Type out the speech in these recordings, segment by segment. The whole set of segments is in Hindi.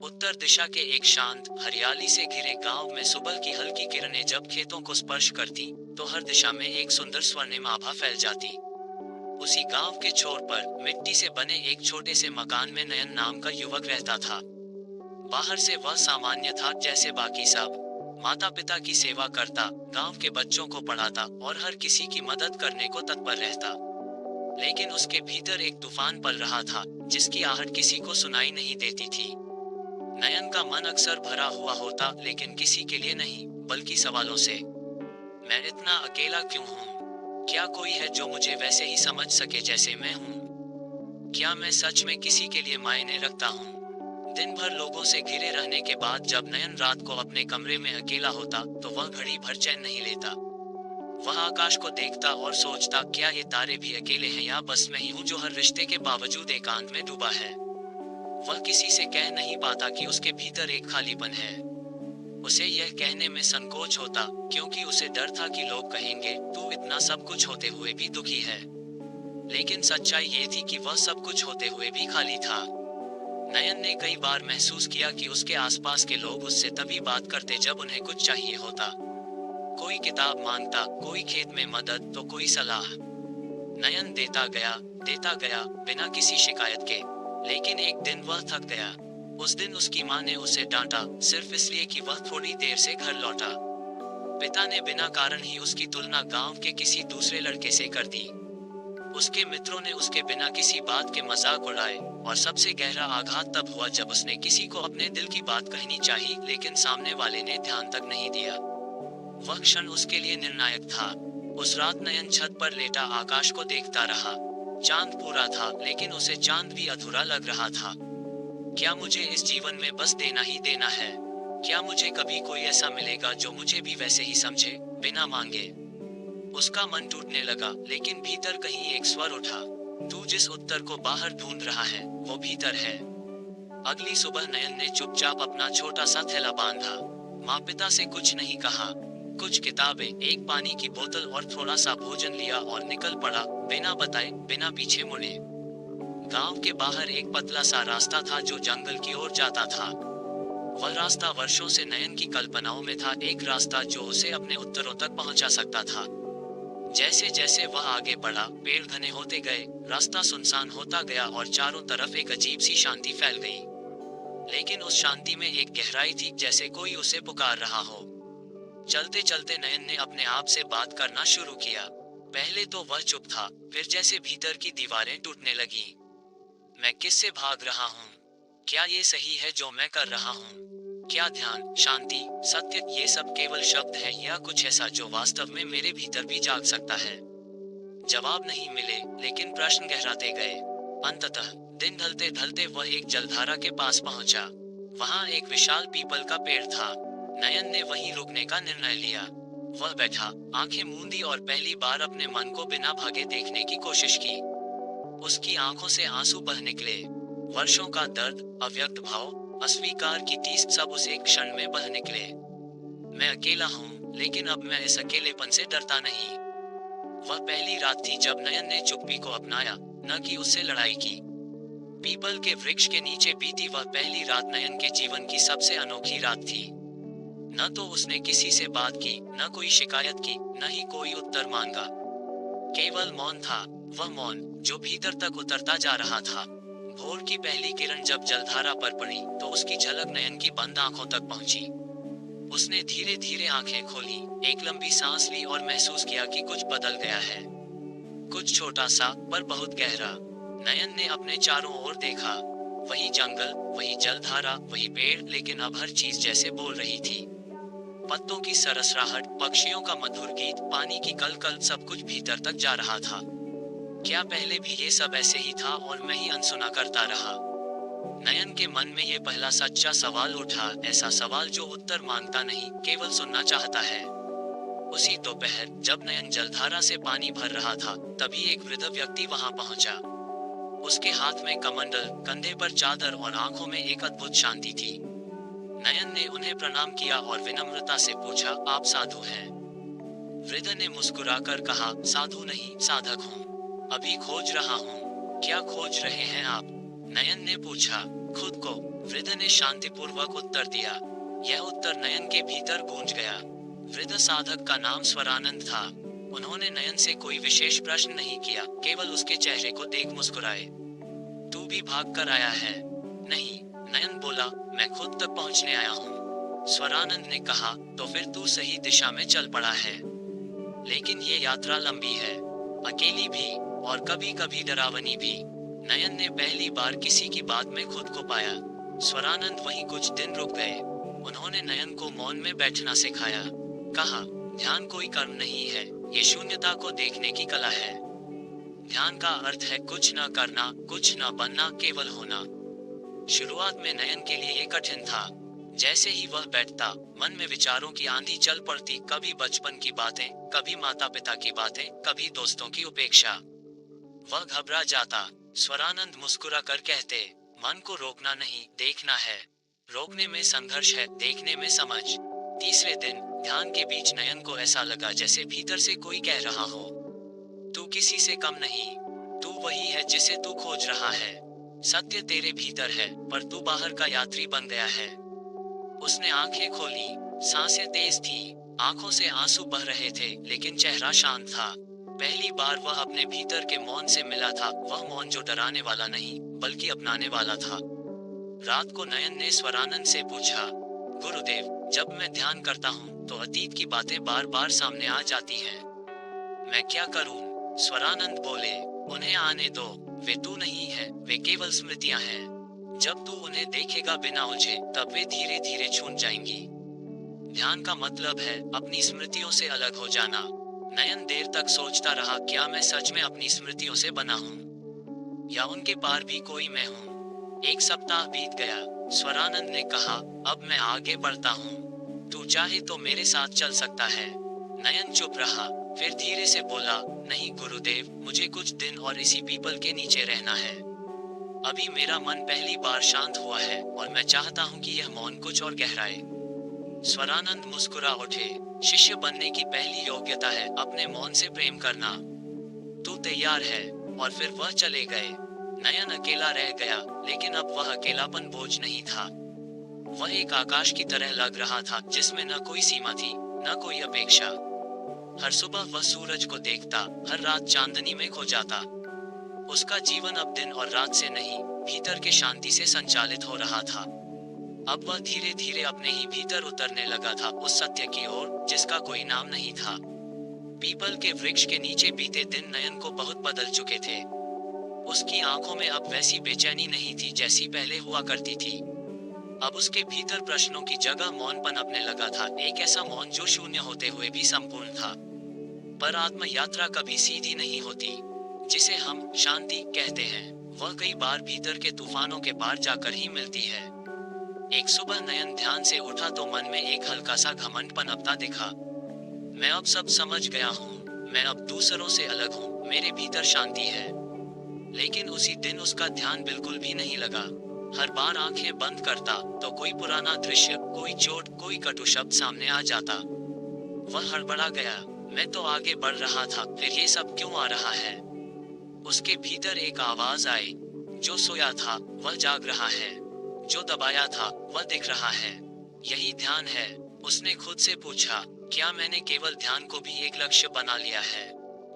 उत्तर दिशा के एक शांत हरियाली से घिरे गांव में सुबह की हल्की किरणें जब खेतों को स्पर्श करती, तो हर दिशा में एक सुंदर स्वर्णिम आभा फैल जाती। उसी गांव के छोर पर मिट्टी से बने एक छोटे से मकान में नयन नाम का युवक रहता था। बाहर से वह सामान्य था, जैसे बाकी सब। माता पिता की सेवा करता, गांव के बच्चों को पढ़ाता और हर किसी की मदद करने को तत्पर रहता। लेकिन उसके भीतर एक तूफान पल रहा था, जिसकी आहट किसी को सुनाई नहीं देती थी। नयन का मन अक्सर भरा हुआ होता, लेकिन किसी के लिए नहीं, बल्कि सवालों से। मैं इतना अकेला क्यों हूँ? क्या कोई है जो मुझे वैसे ही समझ सके जैसे मैं हूँ? क्या मैं सच में किसी के लिए मायने रखता हूँ? दिन भर लोगों से घिरे रहने के बाद जब नयन रात को अपने कमरे में अकेला होता, तो वह घड़ी भर चैन नहीं लेता। वह आकाश को देखता और सोचता, क्या ये तारे भी अकेले हैं या बस मैं ही हूँ जो हर रिश्ते के बावजूद एकांत में डूबा है। वह किसी से कह नहीं पाता कि उसके भीतर एक खालीपन है। उसे यह कहने में संकोच होता, क्योंकि उसे डर था कि लोग कहेंगे, तू इतना सब कुछ होते हुए भी दुखी है। लेकिन सच्चाई ये थी कि वह सब कुछ होते हुए भी खाली था। नयन ने कई बार महसूस किया कि उसके आसपास के लोग उससे तभी बात करते जब उन्हें कुछ चाहिए होता। कोई किताब मांगता, कोई खेत में मदद, तो कोई सलाह। नयन देता गया, बिना किसी शिकायत के। लेकिन एक दिन वह थक गया। उस दिन उसकी माँ ने उसे डांटा, सिर्फ इसलिए कि वह थोड़ी देर से घर लौटा। पिता ने बिना कारण ही उसकी तुलना गांव के किसी दूसरे लड़के से कर दी। उसके मित्रों ने उसके बिना किसी बात के मजाक उड़ाए, और सबसे गहरा आघात तब हुआ जब उसने किसी को अपने दिल की बात कहनी चाही, लेकिन सामने वाले ने ध्यान तक नहीं दिया। वह क्षण उसके लिए निर्णायक था। उस रात नयन छत पर लेटा आकाश को देखता रहा। चांद पूरा था, लेकिन उसे चांद भी अधूरा लग रहा था। क्या मुझे इस जीवन में बस देना ही देना है? क्या मुझे कभी कोई ऐसा मिलेगा जो मुझे भी वैसे ही समझे, बिना मांगे? उसका मन टूटने लगा, लेकिन भीतर कहीं एक स्वर उठा, तू जिस उत्तर को बाहर ढूंढ रहा है, वो भीतर है। अगली सुबह नयन ने चुपचाप अपना छोटा सा थैला बांधा। माँ पिता से कुछ नहीं कहा। कुछ किताबें, एक पानी की बोतल और थोड़ा सा भोजन लिया और निकल पड़ा, बिना बताए, बिना पीछे मुड़े। गांव के बाहर एक पतला सा रास्ता था जो जंगल की ओर जाता था। वह रास्ता वर्षों से नयन की कल्पनाओं में था, एक रास्ता जो उसे अपने उत्तरों तक पहुंचा सकता था। जैसे जैसे वह आगे बढ़ा, पेड़ घने होते गए, रास्ता सुनसान होता गया और चारों तरफ एक अजीब सी शांति फैल गई। लेकिन उस शांति में एक गहराई थी, जैसे कोई उसे पुकार रहा हो। चलते चलते नयन ने अपने आप से बात करना शुरू किया। पहले तो वह चुप था, फिर जैसे भीतर की दीवारें टूटने लगीं। मैं किससे भाग रहा हूँ? क्या ये सही है जो मैं कर रहा हूँ? क्या ध्यान, शांति, सत्य, ये सब केवल शब्द हैं या कुछ ऐसा जो वास्तव में मेरे भीतर भी जाग सकता है? जवाब नहीं मिले, लेकिन प्रश्न गहराते गए। अंततः दिन ढलते ढलते वह एक जलधारा के पास पहुंचा। वहां एक विशाल पीपल का पेड़ था। नयन ने वहीं रुकने का निर्णय लिया। वह बैठा, आंखें मूंदी और पहली बार अपने मन को बिना भागे देखने की कोशिश की। उसकी आंखों से आंसू बह निकले। वर्षों का दर्द, अव्यक्त भाव, अस्वीकार की टीस, सब उस एक क्षण में बह निकले। मैं अकेला हूँ, लेकिन अब मैं इस अकेलेपन से डरता नहीं। वह पहली रात थी जब नयन ने चुप्पी को अपनाया, न कि उससे लड़ाई की। पीपल के वृक्ष के नीचे बीती वह पहली रात नयन के जीवन की सबसे अनोखी रात थी। न तो उसने किसी से बात की, न कोई शिकायत की, न ही कोई उत्तर मांगा। केवल मौन था, वह मौन जो भीतर तक उतरता जा रहा था। भोर की पहली किरण जब जलधारा पर पड़ी, तो उसकी झलक नयन की बंद आंखों तक पहुंची। उसने धीरे धीरे आंखें खोली, एक लंबी सांस ली और महसूस किया कि कुछ बदल गया है। कुछ छोटा सा, पर बहुत गहरा। नयन ने अपने चारों ओर देखा। वही जंगल, वही जलधारा, वही पेड़, लेकिन अब हर चीज जैसे बोल रही थी। पत्तों की सरसराहट, पक्षियों का मधुर गीत, पानी की कलकल, सब कुछ भीतर तक जा रहा था। क्या पहले भी ये सब ऐसे ही था और मैं ही अनसुना करता रहा? नयन के मन में ये पहला सच्चा सवाल उठा, ऐसा सवाल जो उत्तर मांगता नहीं, केवल सुनना चाहता है। उसी दोपहर जब नयन जलधारा से पानी भर रहा था, तभी एक वृद्ध व्यक्ति वहां पहुंचा। उसके हाथ में कमंडल, कंधे पर चादर और आंखों में एक अद्भुत शांति थी। नयन ने उन्हें प्रणाम किया और विनम्रता से पूछा, आप साधु हैं? वृद्ध ने मुस्कुराकर कहा, साधु नहीं, साधक हूँ। अभी खोज रहा हूँ। क्या खोज रहे हैं आप? नयन ने पूछा। खुद को, वृद्ध ने शांतिपूर्वक उत्तर दिया। यह उत्तर नयन के भीतर गूंज गया। वृद्ध साधक का नाम स्वरानंद था। उन्होंने नयन से कोई विशेष प्रश्न नहीं किया, केवल उसके चेहरे को देख मुस्कुराए। तू भी भाग कर आया है? नहीं, नयन बोला, मैं खुद तक पहुंचने आया हूँ। स्वरानंद ने कहा, तो फिर तू सही दिशा में चल पड़ा है। लेकिन ये यात्रा लंबी है, अकेली भी, और कभी कभी डरावनी भी। नयन ने पहली बार किसी की बात में खुद को पाया। स्वरानंद वहीं कुछ दिन रुक गए। उन्होंने नयन को मौन में बैठना सिखाया। कहा, ध्यान कोई कर्म नहीं है, ये शून्यता को देखने की कला है। ध्यान का अर्थ है कुछ न करना, कुछ न बनना, केवल होना। शुरुआत में नयन के लिए ये कठिन था। जैसे ही वह बैठता, मन में विचारों की आंधी चल पड़ती, कभी बचपन की बातें, कभी माता पिता की बातें, कभी दोस्तों की उपेक्षा। वह घबरा जाता। स्वरानंद मुस्कुरा कर कहते, मन को रोकना नहीं, देखना है। रोकने में संघर्ष है, देखने में समझ। तीसरे दिन ध्यान के बीच नयन को ऐसा लगा जैसे भीतर से कोई कह रहा हो, तू किसी से कम नहीं, तू वही है जिसे तू खोज रहा है। सत्य तेरे भीतर है, पर तू बाहर का यात्री बन गया है। उसने आंखें खोली, सांसें तेज थी, आंखों से आंसू बह रहे थे, लेकिन चेहरा शांत था। पहली बार वह अपने भीतर के मौन से मिला था, वह मौन जो डराने वाला नहीं, बल्कि अपनाने वाला था। रात को नयन ने स्वरानंद से पूछा, गुरुदेव, जब मैं ध्यान करता हूँ तो अतीत की बातें बार बार सामने आ जाती हैं। मैं क्या करूँ? स्वरानंद बोले, उन्हें आने दो, वे तू नहीं है, वे केवल स्मृतियां हैं। जब तू उन्हें देखेगा बिना उलझे, तब वे धीरे धीरे छूट जाएंगी। ध्यान का मतलब है अपनी स्मृतियों से अलग हो जाना। नयन देर तक सोचता रहा, क्या मैं सच में अपनी स्मृतियों से बना हूँ, या उनके पार भी कोई मैं हूँ। एक सप्ताह बीत गया। स्वरानंद ने कहा, अब मैं आगे बढ़ता हूँ, तू चाहे तो मेरे साथ चल सकता है। नयन चुप रहा, फिर धीरे से बोला, नहीं गुरुदेव, मुझे कुछ दिन और इसी पीपल के नीचे रहना है। अभी मेरा मन पहली बार शांत हुआ है, और मैं चाहता हूँ कि यह मौन कुछ और गहराए। स्वरानंद मुस्कुरा उठे, शिष्य बनने की पहली योग्यता है अपने मौन से प्रेम करना। तू तैयार है? और फिर वह चले गए। नयन अकेला रह गया, लेकिन अब वह अकेलापन बोझ नहीं था। वह एक आकाश की तरह लग रहा था, जिसमें न कोई सीमा थी, न कोई अपेक्षा। हर सुबह वह सूरज को देखता, हर रात चांदनी में खो जाता। उसका जीवन अब दिन और रात से नहीं, भीतर के शांति से संचालित हो रहा था। अब वह धीरे धीरे अपने ही भीतर उतरने लगा था, उस सत्य की ओर जिसका कोई नाम नहीं था। पीपल के वृक्ष के नीचे बीते दिन नयन को बहुत बदल चुके थे। उसकी आंखों में अब वैसी बेचैनी नहीं थी जैसी पहले हुआ करती थी। अब उसके भीतर प्रश्नों की जगह मौन पनपने लगा था, एक ऐसा मौन जो शून्य होते हुए भी संपूर्ण था। पर आत्म यात्रा कभी सीधी नहीं होती। जिसे हम शांति कहते हैं, वह कई बार भीतर के तूफानों के पार जाकर ही मिलती है। एक सुबह नयन ध्यान से उठा तो मन में एक हल्का सा घमंड पनपता दिखा। मैं अब सब समझ गया हूँ, मैं अब दूसरों से अलग हूँ, मेरे भीतर शांति है। लेकिन उसी दिन उसका ध्यान बिल्कुल भी नहीं लगा। हर बार आंखें बंद करता तो कोई पुराना दृश्य, कोई चोट, कोई कटु शब्द सामने आ जाता। वह हड़बड़ा गया। मैं तो आगे बढ़ रहा था, फिर ये सब क्यों आ रहा है? उसके भीतर एक आवाज आई, जो सोया था वह जाग रहा है, जो दबाया था वह दिख रहा है। यही ध्यान है। उसने खुद से पूछा, क्या मैंने केवल ध्यान को भी एक लक्ष्य बना लिया है?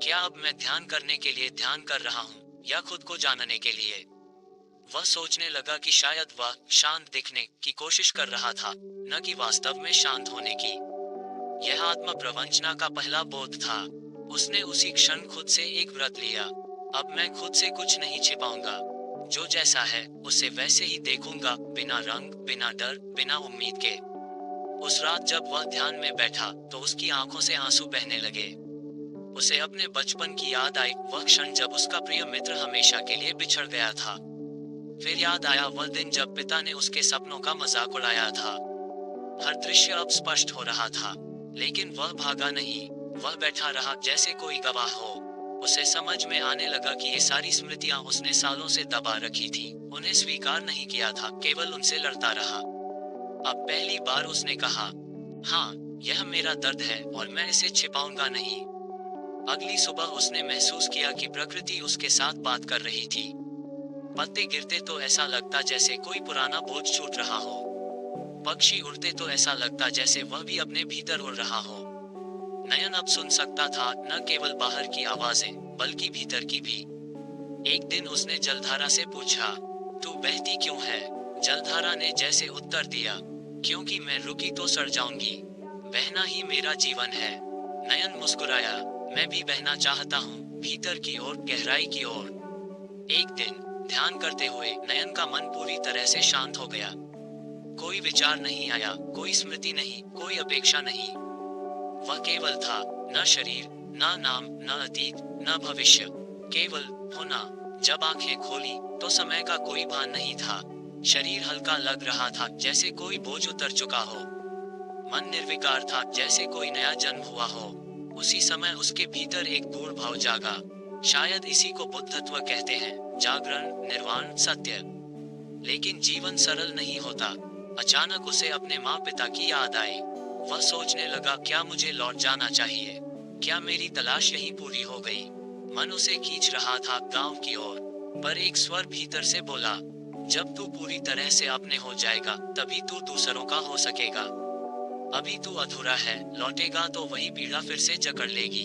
क्या अब मैं ध्यान करने के लिए ध्यान कर रहा हूँ, या खुद को जानने के लिए? वह सोचने लगा कि शायद वह शांत दिखने की कोशिश कर रहा था, न कि वास्तव में शांत होने की। यह आत्म प्रवंचना का पहला बोध था। उसने उसी क्षण खुद से एक व्रत लिया। अब मैं खुद से कुछ नहीं छिपाऊंगा, जो जैसा है उसे वैसे ही देखूंगा, बिना रंग, बिना डर, बिना उम्मीद के। उस रात जब वह ध्यान में बैठा तो उसकी आंखों से आंसू बहने लगे। उसे अपने बचपन की याद आई, वह क्षण जब उसका प्रिय मित्र हमेशा के लिए बिछड़ गया था। फिर याद आया वह दिन जब पिता ने उसके सपनों का मजाक उड़ाया था। हर दृश्य अब स्पष्ट हो रहा था, लेकिन वह भागा नहीं। वह बैठा रहा जैसे कोई गवाह हो। उसे समझ में आने लगा कि ये सारी स्मृतियां उसने सालों से दबा रखी थी, उन्हें स्वीकार नहीं किया था, केवल उनसे लड़ता रहा। अब पहली बार उसने कहा, हाँ, यह मेरा दर्द है और मैं इसे छिपाऊंगा नहीं। अगली सुबह उसने महसूस किया कि प्रकृति उसके साथ बात कर रही थी। पत्ते गिरते तो ऐसा लगता जैसे कोई पुराना बोझ छूट रहा हो। पक्षी उड़ते तो ऐसा लगता जैसे वह भी अपने भीतर उड़ रहा हो। नयन अब सुन सकता था न केवल बाहर की आवाजें, बल्कि भीतर की भी। एक दिन उसने जलधारा से पूछा, तू बहती क्यों है? जलधारा ने जैसे उत्तर दिया, क्योंकि मैं रुकी तो सड़ जाऊंगी। बहना ही मेरा जीवन है। नयन मुस्कुराया, मैं भी बहना चाहता हूँ, भीतर की ओर, गहराई की ओर। एक दिन ध्यान करते हुए नयन का मन पूरी तरह से शांत हो गया। कोई विचार नहीं आया, कोई स्मृति नहीं, कोई अपेक्षा नहीं। वह केवल था, न शरीर, न नाम, न अतीत, न भविष्य, केवल होना। जब आंखें खोली तो समय का कोई भान नहीं था। शरीर हल्का लग रहा था, जैसे कोई बोझ उतर चुका हो। मन निर्विकार था, जैसे कोई नया जन्म हुआ हो। उसी समय उसके भीतर एक गूढ़ भाव जागा। शायद इसी को बुद्धत्व कहते हैं, जागरण, निर्वाण, सत्य। लेकिन जीवन सरल नहीं होता। अचानक उसे अपने माँ पिता की याद आई। वह सोचने लगा, क्या मुझे लौट जाना चाहिए? क्या मेरी तलाश यहीं पूरी हो गई? मन उसे खींच रहा था गांव की ओर, पर एक स्वर भीतर से बोला, जब तू पूरी तरह से अपने हो जाएगा, तभी तू दूसरों का हो सकेगा। अभी तू अधूरा है, लौटेगा तो वही पीड़ा फिर से जकड़ लेगी।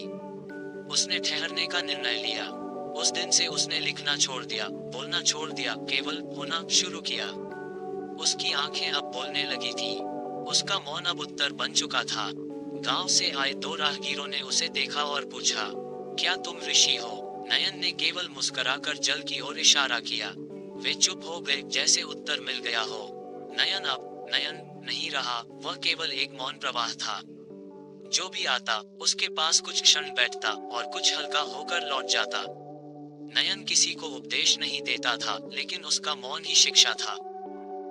उसने ठहरने का निर्णय लिया। उस दिन से उसने लिखना छोड़ दिया, बोलना छोड़ दिया, केवल होना शुरू किया। उसकी आंखें अब बोलने लगी थी। उसका मौन अब उत्तर बन चुका था। गांव से आए दो राहगीरों ने उसे देखा और पूछा, क्या तुम ऋषि हो? नयन ने केवल मुस्कुराकर जल की ओर इशारा किया। वे चुप हो गए, जैसे उत्तर मिल गया हो। नयन अब नयन नहीं रहा, वह केवल एक मौन प्रवाह था। जो भी आता उसके पास कुछ क्षण बैठता और कुछ हल्का होकर लौट जाता। नयन किसी को उपदेश नहीं देता था, लेकिन उसका मौन ही शिक्षा था।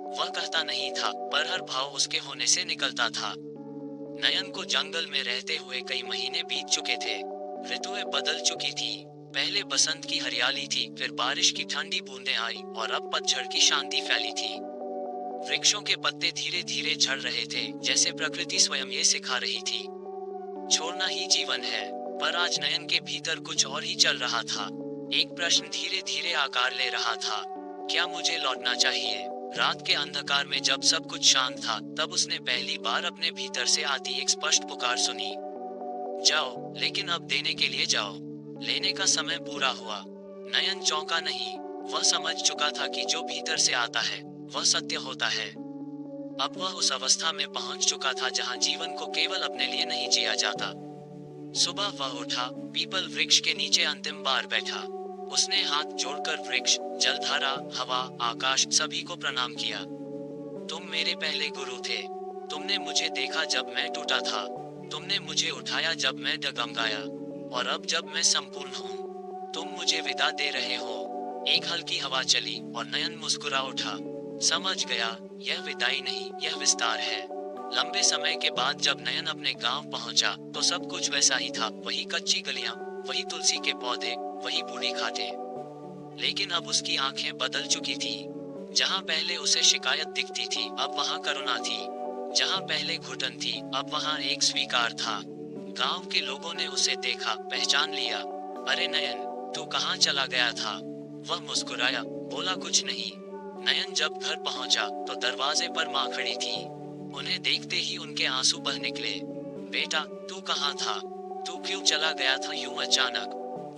वह कहता नहीं था, पर हर भाव उसके होने से निकलता था। नयन को जंगल में रहते हुए कई महीने बीत चुके थे। ऋतुएं बदल चुकी थी। पहले बसंत की हरियाली थी, फिर बारिश की ठंडी बूंदें आई और अब पतझड़ की शांति फैली थी। वृक्षों के पत्ते धीरे धीरे झड़ रहे थे, जैसे प्रकृति स्वयं ये सिखा रही थी, छोड़ना ही जीवन है। पर आज नयन के भीतर कुछ और ही चल रहा था। एक प्रश्न धीरे धीरे आकार ले रहा था, क्या मुझे लौटना चाहिए? रात के अंधकार में जब सब कुछ शांत था, तब उसने पहली बार अपने भीतर से आती एक स्पष्ट पुकार सुनी, जाओ, लेकिन अब देने के लिए जाओ। लेने का समय पूरा हुआ। नयन चौंका नहीं। वह समझ चुका था कि जो भीतर से आता है वह सत्य होता है। अब वह उस अवस्था में पहुंच चुका था जहां जीवन को केवल अपने लिए नहीं जिया जाता। सुबह वह उठा, पीपल वृक्ष के नीचे अंतिम बार बैठा। उसने हाथ जोड़कर वृक्ष, जलधारा, हवा, आकाश, सभी को प्रणाम किया। तुम मेरे पहले गुरु थे। तुमने मुझे देखा जब मैं टूटा था। तुमने मुझे उठाया जब मैं डगमगाया। और अब जब मैं संपूर्ण हूँ, तुम मुझे विदा दे रहे हो। एक हल्की हवा चली और नयन मुस्कुरा उठा। समझ गया, यह विदाई नहीं, यह विस्तार है। लंबे समय के बाद जब नयन अपने गांव पहुंचा, तो सब कुछ वैसा ही था। वही कच्ची गलियां, वही तुलसी के पौधे, वही बूढ़ी खाटें। लेकिन अब उसकी आंखें बदल चुकी थी। जहां पहले उसे शिकायत दिखती थी, अब वहां करुणा थी। जहां पहले घुटन थी, अब वहां एक स्वीकार था। गांव के लोगों ने उसे देखा, पहचान लिया। अरे नयन, तू कहाँ चला गया था? वह मुस्कुराया, बोला कुछ नहीं। नयन जब घर पहुंचा तो दरवाजे पर माँ खड़ी थी। उन्हें देखते ही उनके आंसू बह निकले। बेटा, तू कहाँ था? तू क्यों चला गया था यूं अचानक?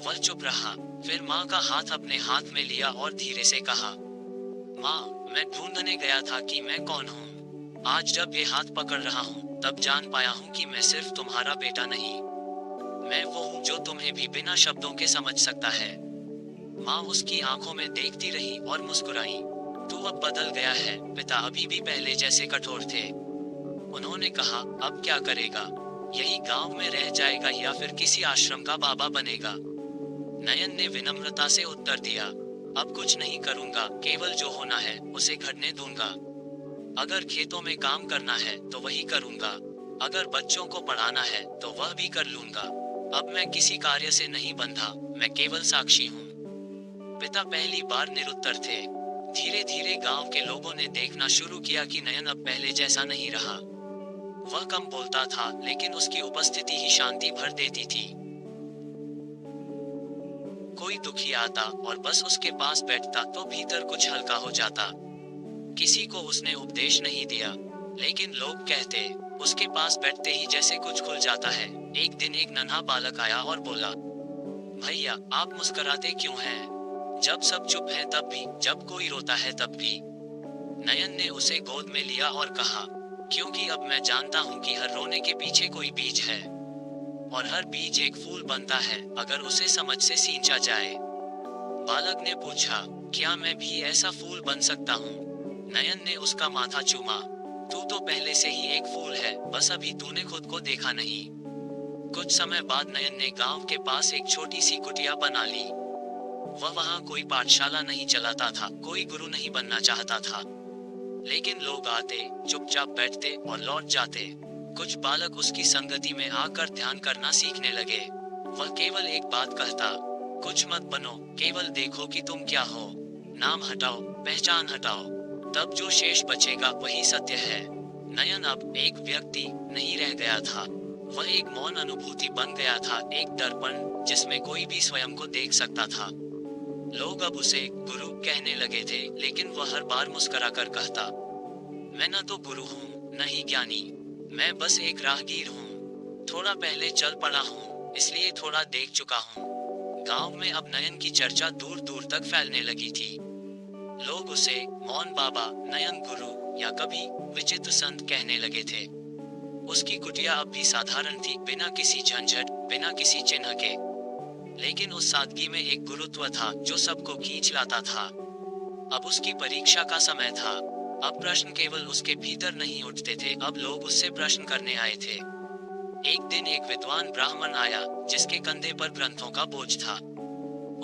वह चुप रहा। फिर माँ का हाथ अपने हाथ में लिया और धीरे से कहा, माँ, मैं ढूंढने गया था कि मैं कौन हूँ। आज जब ये हाथ पकड़ रहा हूँ, तब जान पाया हूँ कि मैं सिर्फ तुम्हारा बेटा नहीं, मैं वो हूँ जो तुम्हें भी बिना शब्दों के समझ सकता है। माँ उसकी आंखों में देखती रही और मुस्कुराई। तू अब बदल गया है, पिता अभी भी पहले जैसे कठोर थे। उन्होंने कहा, अब क्या करेगा? यही गांव में रह जाएगा या फिर किसी आश्रम का बाबा बनेगा? नयन ने विनम्रता से उत्तर दिया, अब कुछ नहीं करूंगा, केवल जो होना है उसे घटने दूंगा। अगर खेतों में काम करना है तो वही करूंगा। अगर बच्चों को पढ़ाना है तो वह भी कर लूंगा। अब मैं किसी कार्य से नहीं बंधा, मैं केवल साक्षी हूँ। पिता पहली बार निरुत्तर थे। धीरे धीरे गांव के लोगों ने देखना शुरू किया कि नयन अब पहले जैसा नहीं रहा। वह कम बोलता था, लेकिन उसकी उपस्थिति ही शांति भर देती थी। कोई दुखी आता और बस उसके पास बैठता तो भीतर कुछ हल्का हो जाता। किसी को उसने उपदेश नहीं दिया, लेकिन लोग कहते, उसके पास बैठते ही जैसे कुछ खुल जाता है। एक दिन एक नन्हा बालक आया और बोला, भैया आप मुस्कुराते क्यों हैं? जब सब चुप हैं तब भी, जब कोई रोता है तब भी। नयन ने उसे गोद में लिया और कहा, क्योंकि अब मैं जानता हूँ कि हर रोने के पीछे कोई बीज है, और हर बीज एक फूल बनता है अगर उसे समझ से सींचा जाए। बालक ने पूछा, क्या मैं भी ऐसा फूल बन सकता हूँ? नयन ने उसका माथा चूमा। तू तो पहले से ही एक फूल है, बस अभी तूने खुद को देखा नहीं। कुछ समय बाद नयन ने गांव के पास एक छोटी सी कुटिया बना ली। वह वहां कोई पाठशाला नहीं चलाता था, कोई गुरु नहीं बनना चाहता था, लेकिन लोग आते, चुपचाप बैठते और लौट जाते। कुछ बालक उसकी संगति में आकर ध्यान करना सीखने लगे। वह केवल एक बात कहता, कुछ मत बनो, केवल देखो कि तुम क्या हो। नाम हटाओ, पहचान हटाओ, तब जो शेष बचेगा वही सत्य है। नयन अब एक व्यक्ति नहीं रह गया था, वह एक मौन अनुभूति बन गया था, एक दर्पण जिसमें कोई भी स्वयं को देख सकता था। लोग अब उसे गुरु कहने लगे थे, लेकिन वह हर बार मुस्कुरा कर कहता, मैं न तो गुरु हूँ न ही ज्ञानी, मैं बस एक राहगीर हूँ। थोड़ा पहले चल पड़ा हूँ, इसलिए थोड़ा देख चुका हूँ। गांव में अब नयन की चर्चा दूर दूर तक फैलने लगी थी। लोग उसे मौन बाबा, नयन गुरु या कभी विचित्र संत कहने लगे थे। उसकी कुटिया अब भी साधारण थी, बिना किसी झंझट, बिना किसी चिन्ह के, लेकिन उस सादगी में एक गुरुत्व था जो सबको खींच लाता था। अब उसकी परीक्षा का समय था। अब प्रश्न केवल उसके भीतर नहीं उठते थे, अब लोग उससे प्रश्न करने आए थे। एक दिन एक विद्वान ब्राह्मण आया, जिसके कंधे पर ग्रंथों का बोझ था।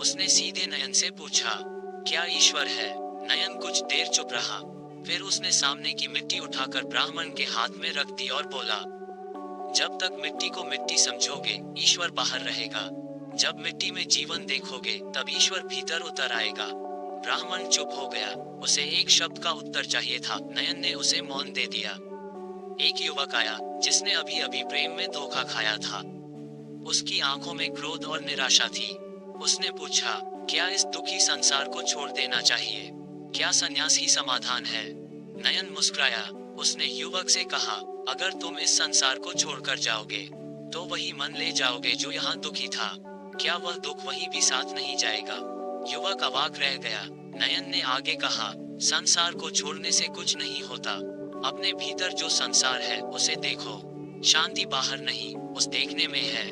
उसने सीधे नयन से पूछा, क्या ईश्वर है? नयन कुछ देर चुप रहा, फिर उसने सामने की मिट्टी उठाकर ब्राह्मण के हाथ में रख दी और बोला, जब तक मिट्टी को मिट्टी समझोगे, ईश्वर बाहर रहेगा। जब मिट्टी में जीवन देखोगे, तब ईश्वर भीतर उतर आएगा। ब्राह्मण चुप हो गया, उसे एक शब्द का उत्तर चाहिए था। नयन ने उसे मौन दे दिया। एक युवक आया, जिसने अभी अभी प्रेम में धोखा खाया था। उसकी आंखों में क्रोध और निराशा थी। उसने पूछा, क्या इस दुखी संसार को छोड़ देना चाहिए? क्या संन्यास ही समाधान है? नयन मुस्कुराया। उसने युवक से कहा, अगर तुम इस संसार को छोड़कर जाओगे, तो वही मन ले जाओगे जो यहाँ दुखी था। क्या वह दुख वहीं भी साथ नहीं जाएगा? युवक अवाक रह गया। नयन ने आगे कहा, संसार को छोड़ने से कुछ नहीं होता। अपने भीतर जो संसार है उसे देखो। शांति बाहर नहीं, उस देखने में है।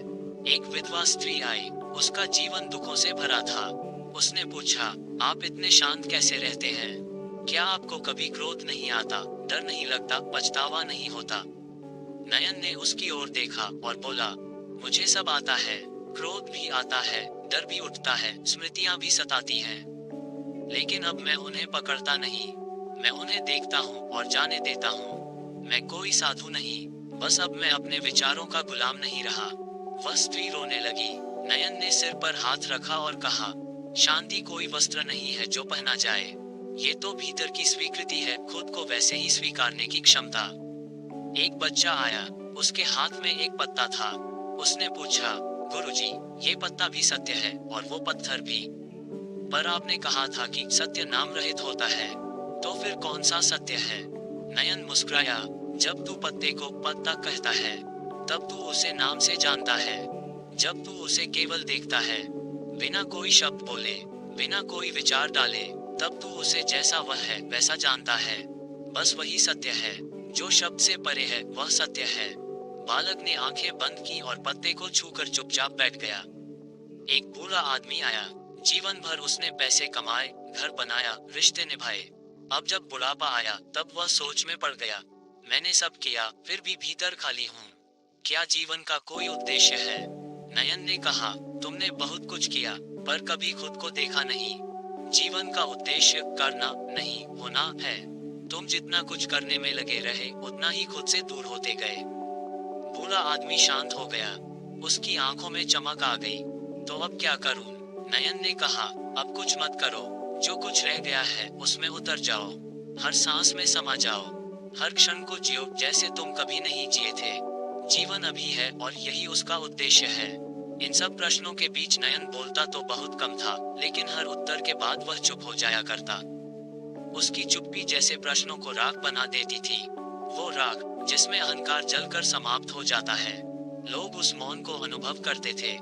एक विधवा स्त्री आई, उसका जीवन दुखों से भरा था। उसने पूछा, आप इतने शांत कैसे रहते हैं? क्या आपको कभी क्रोध नहीं आता, डर नहीं लगता, पछतावा नहीं होता? नयन ने उसकी ओर देखा और बोला, मुझे सब आता है। क्रोध भी आता है, डर भी उठता है, स्मृतियां भी सताती हैं। लेकिन अब मैं उन्हें पकड़ता नहीं, मैं उन्हें देखता हूँ और जाने देता हूँ। मैं कोई साधु नहीं, बस अब मैं अपने विचारों का गुलाम नहीं रहा। वह स्त्री रोने लगी। नयन ने सिर पर हाथ रखा और कहा, शांति कोई वस्त्र नहीं है जो पहना जाए, ये तो भीतर की स्वीकृति है, खुद को वैसे ही स्वीकारने की क्षमता। एक बच्चा आया, उसके हाथ में एक पत्ता था। उसने पूछा, गुरुजी, ये पत्ता भी सत्य है और वो पत्थर भी, पर आपने कहा था कि सत्य नाम रहित होता है, तो फिर कौन सा सत्य है? नयन मुस्कुराया। जब तू पत्ते को पत्ता कहता है, तब तू उसे नाम से जानता है। जब तू उसे केवल देखता है, बिना कोई शब्द बोले, बिना कोई विचार डाले, तब तू उसे जैसा वह है वैसा जानता है। बस वही सत्य है, जो शब्द से परे है वह सत्य है। बालक ने आंखें बंद की और पत्ते को छूकर चुपचाप बैठ गया। एक बूढ़ा आदमी आया। जीवन भर उसने पैसे कमाए, घर बनाया, रिश्ते निभाए। अब जब बुढ़ापा आया, तब वह सोच में पड़ गया, मैंने सब किया, फिर भी भीतर खाली हूँ। क्या जीवन का कोई उद्देश्य है? नयन ने कहा, तुमने बहुत कुछ किया, पर कभी खुद को देखा नहीं। जीवन का उद्देश्य करना नहीं, होना है। तुम जितना कुछ करने में लगे रहे, उतना ही खुद से दूर होते गए। बूढ़ा आदमी शांत हो गया। उसकी आंखों में चमक आ गई। तो अब क्या करूं? नयन ने कहा, अब कुछ मत करो। जो कुछ रह गया है उसमें उतर जाओ। हर सांस में समा जाओ। हर क्षण को जियो जैसे तुम कभी नहीं जिए थे। जीवन अभी है और यही उसका उद्देश्य है। इन सब प्रश्नों के बीच नयन बोलता तो बहुत कम था, लेकिन हर उत्तर के बाद वह चुप हो जाया करता। उसकी चुप्पी जैसे प्रश्नों को राख बना देती थी, वो राख जिसमें अहंकार जलकर समाप्त हो जाता है। लोग उस मौन को अनुभव करते थे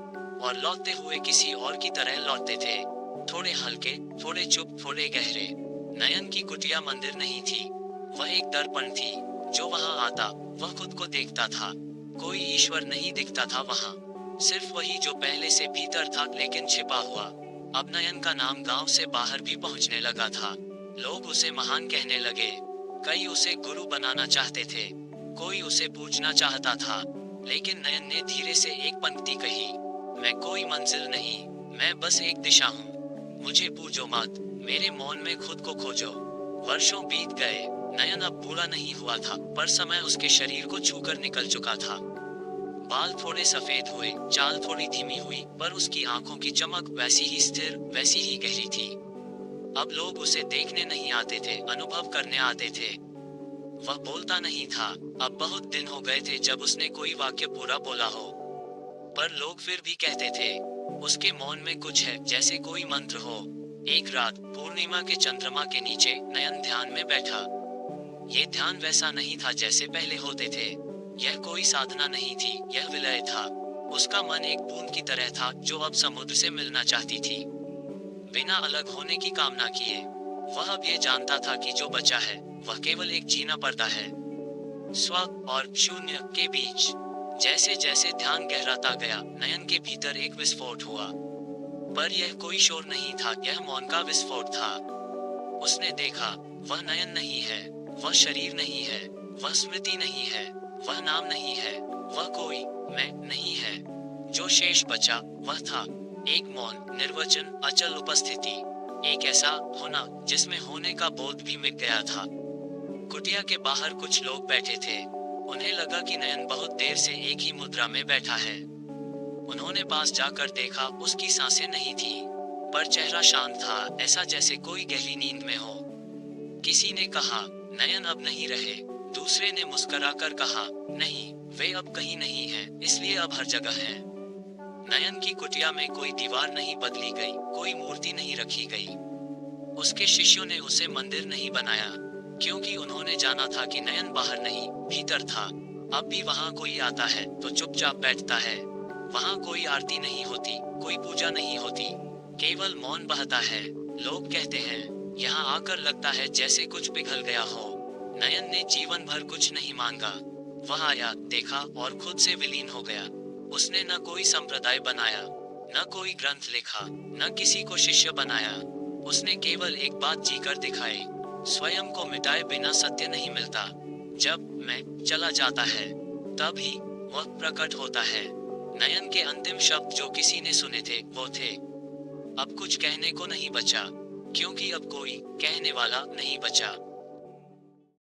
और लौटते हुए किसी और की तरह लौटते थे, थोड़े हल्के, थोड़े चुप, थोड़े गहरे। नयन की कुटिया मंदिर नहीं थी, वह एक दर्पण थी। जो वहां आता वह खुद को देखता था। कोई ईश्वर नहीं दिखता था वहां, सिर्फ वही जो पहले से भीतर था लेकिन छिपा हुआ। अब नयन का नाम गांव से बाहर भी पहुंचने लगा था। लोग उसे महान कहने लगे, कई उसे गुरु बनाना चाहते थे, कोई उसे पूजना चाहता था। लेकिन नयन ने धीरे से एक पंक्ति कही, मैं कोई मंजिल नहीं, मैं बस एक दिशा हूँ। मुझे पूजो मत, मेरे मौन में खुद को खोजो। वर्षों बीत गए, नयन अब बूढ़ा नहीं हुआ था, पर समय उसके शरीर को छूकर निकल चुका था। बाल थोड़े सफेद हुए, चाल थोड़ी धीमी हुई, पर उसकी आंखों की चमक वैसी ही स्थिर, वैसी ही गहरी थी। अब लोग उसे देखने नहीं आते थे, अनुभव करने आते थे। वह बोलता नहीं था। अब बहुत दिन हो गए थे जब उसने कोई वाक्य पूरा बोला हो, पर लोग फिर भी कहते थे, उसके मौन में कुछ है, जैसे कोई मंत्र हो। एक रात पूर्णिमा के चंद्रमा के नीचे नयन ध्यान में बैठा। ये ध्यान वैसा नहीं था जैसे पहले होते थे। यह कोई साधना नहीं थी, यह विलय था। उसका मन एक बूंद की तरह था जो अब समुद्र से मिलना चाहती थी, बिना अलग होने की कामना किए। वह अब ये जानता था कि जो बचा है वह केवल एक जीना पड़ता है, स्व और शून्य के बीच। जैसे जैसे ध्यान गहराता गया, नयन के भीतर एक विस्फोट हुआ। पर यह कोई शोर नहीं था, यह मौन का विस्फोट था। उसने देखा, वह नयन नहीं है, वह शरीर नहीं है, वह स्मृति नहीं है, वह नाम नहीं है, वह कोई मैं नहीं है। जो शेष बचा वह था एक मौन, निर्वचन, अचल उपस्थिति। एक ऐसा होना जिसमें होने का बोध भी मिट गया था। कुटिया के बाहर कुछ लोग बैठे थे। उन्हें लगा कि नयन बहुत देर से एक ही मुद्रा में बैठा है। उन्होंने पास जाकर देखा, उसकी सांसें नहीं थी, पर चेहरा शांत था, ऐसा जैसे कोई गहरी नींद में हो। किसी ने कहा, नयन अब नहीं रहे। दूसरे ने मुस्कुराकर कहा, नहीं, वे अब कहीं नहीं हैं, इसलिए अब हर जगह हैं। नयन की कुटिया में कोई दीवार नहीं बदली गई, कोई मूर्ति नहीं रखी गई। उसके शिष्यों ने उसे मंदिर नहीं बनाया, क्योंकि उन्होंने जाना था कि नयन बाहर नहीं, भीतर था। अब भी वहां कोई आता है तो चुपचाप बैठता है। वहां कोई आरती नहीं होती, कोई पूजा नहीं होती, केवल मौन बहता है। लोग कहते हैं, यहाँ आकर लगता है जैसे कुछ पिघल गया हो। नयन ने जीवन भर कुछ नहीं मांगा। वह आया, देखा और खुद से विलीन हो गया। उसने न कोई संप्रदाय बनाया, न कोई ग्रंथ लिखा, न किसी को शिष्य बनाया। उसने केवल एक बात जीकर दिखाई, स्वयं को मिटाए बिना सत्य नहीं मिलता। जब मैं चला जाता है तब ही वह प्रकट होता है। नयन के अंतिम शब्द जो किसी ने सुने थे वो थे, अब कुछ कहने को नहीं बचा, क्योंकि अब कोई कहने वाला नहीं बचा।